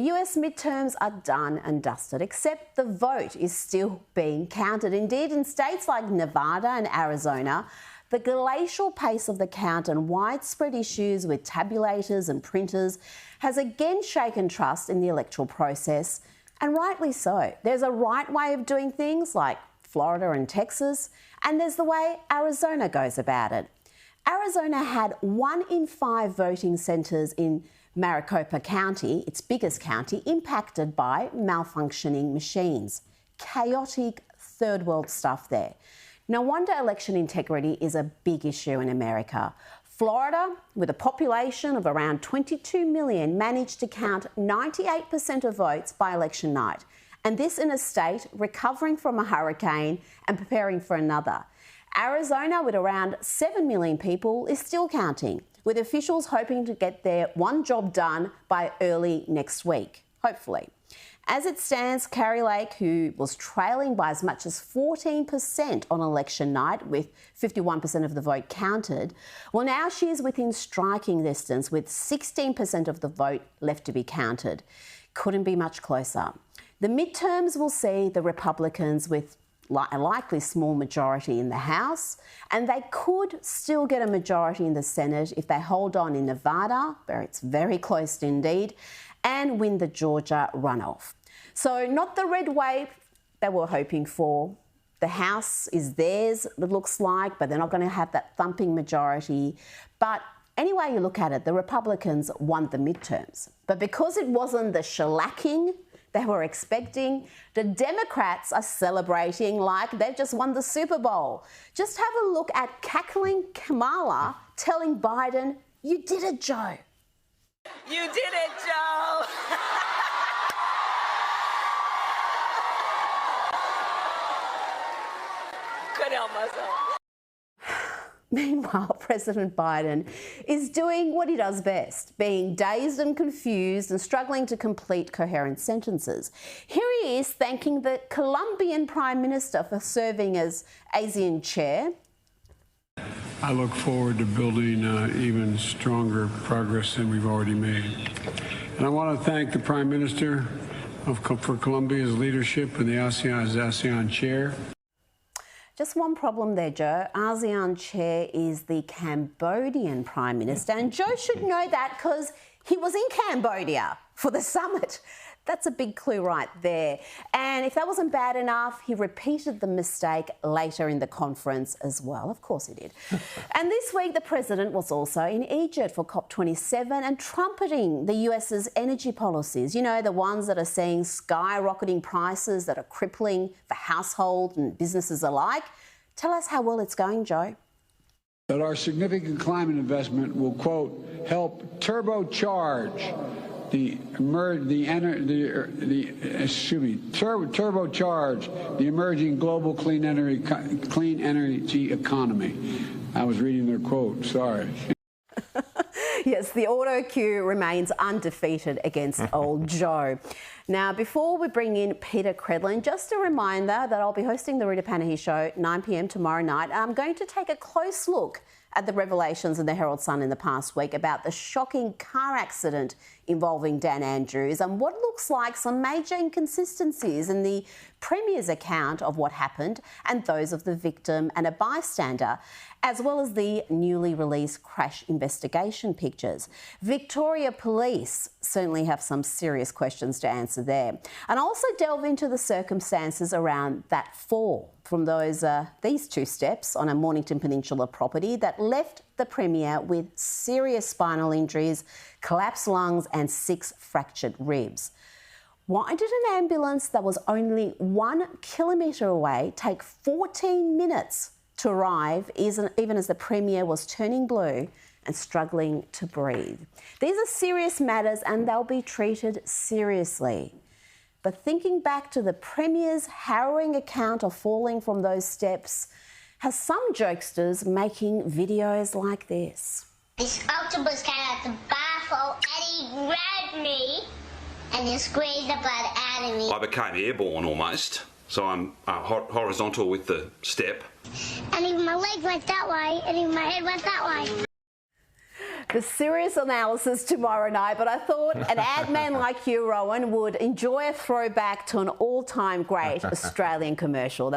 US midterms are done and dusted, except the vote is still being counted. Indeed, in states like Nevada and Arizona, the glacial pace of the count and widespread issues with tabulators and printers has again shaken trust in the electoral process, and rightly so. There's a right way of doing things like Florida and Texas, and there's the way Arizona goes about it. Arizona had 1 in 5 voting centres in Maricopa County, its biggest county, impacted by malfunctioning machines. Chaotic third world stuff there. No wonder election integrity is a big issue in America. Florida, with a population of around 22 million, managed to count 98% of votes by election night. And this in a state recovering from a hurricane and preparing for another. Arizona, with around 7 million people, is still counting, with officials hoping to get their one job done by early next week, hopefully. As it stands, Kari Lake, who was trailing by as much as 14% on election night, with 51% of the vote counted, well, now she is within striking distance, with 16% of the vote left to be counted. Couldn't be much closer. The midterms will see the Republicans with a likely small majority in the House, and they could still get a majority in the Senate if they hold on in Nevada, where it's very close indeed, and win the Georgia runoff. So not the red wave they were hoping for. The House is theirs, it looks like, but they're not going to have that thumping majority. But any way you look at it, the Republicans won the midterms. But because it wasn't the shellacking they were expecting, the Democrats are celebrating like they've just won the Super Bowl. Just have a look at cackling Kamala telling Biden, "You did it, Joe." You did it, Joe. Couldn't help myself. Meanwhile, President Biden is doing what he does best, being dazed and confused and struggling to complete coherent sentences. Here he is thanking the Colombian Prime Minister for serving as ASEAN chair. I look forward to building even stronger progress than we've already made. And I want to thank the Prime Minister for Colombia's leadership in the ASEAN chair. Just one problem there, Joe. ASEAN chair is the Cambodian Prime Minister, and Joe should know that because he was in Cambodia for the summit. That's a big clue right there. And if that wasn't bad enough, he repeated the mistake later in the conference as well. Of course he did. And this week, the president was also in Egypt for COP27 and trumpeting the US's energy policies. You know, the ones that are seeing skyrocketing prices that are crippling for households and businesses alike. Tell us how well it's going, Joe. That our significant climate investment will, quote, help turbocharge turbocharge the emerging global clean energy economy. I was reading their quote, sorry. Yes, the auto cue remains undefeated against old Joe. Now, before we bring in Peter Credlin, just a reminder that I'll be hosting the Rita Panahi show 9 p.m. tomorrow night. I'm going to take a close look at the revelations in the Herald Sun in the past week about the shocking car accident involving Dan Andrews and what looks like some major inconsistencies in the Premier's account of what happened and those of the victim and a bystander, as well as the newly released crash investigation pictures. Victoria Police certainly have some serious questions to answer there. And also delve into the circumstances around that fall from these 2 steps on a Mornington Peninsula property that left the Premier with serious spinal injuries, collapsed lungs and 6 fractured ribs. Why did an ambulance that was only 1 kilometre away take 14 minutes to arrive, even as the Premier was turning blue and struggling to breathe? These are serious matters and they'll be treated seriously. But thinking back to the Premier's harrowing account of falling from those steps has some jokesters making videos like this. This octopus came out the bathroom and he grabbed me and he squeezed the blood out of me. I became airborne almost, so I'm horizontal with the step. And even my legs went that way and even my head went that way. the serious analysis tomorrow night, but I thought an ad man like you, Rowan, would enjoy a throwback to an all-time great Australian commercial.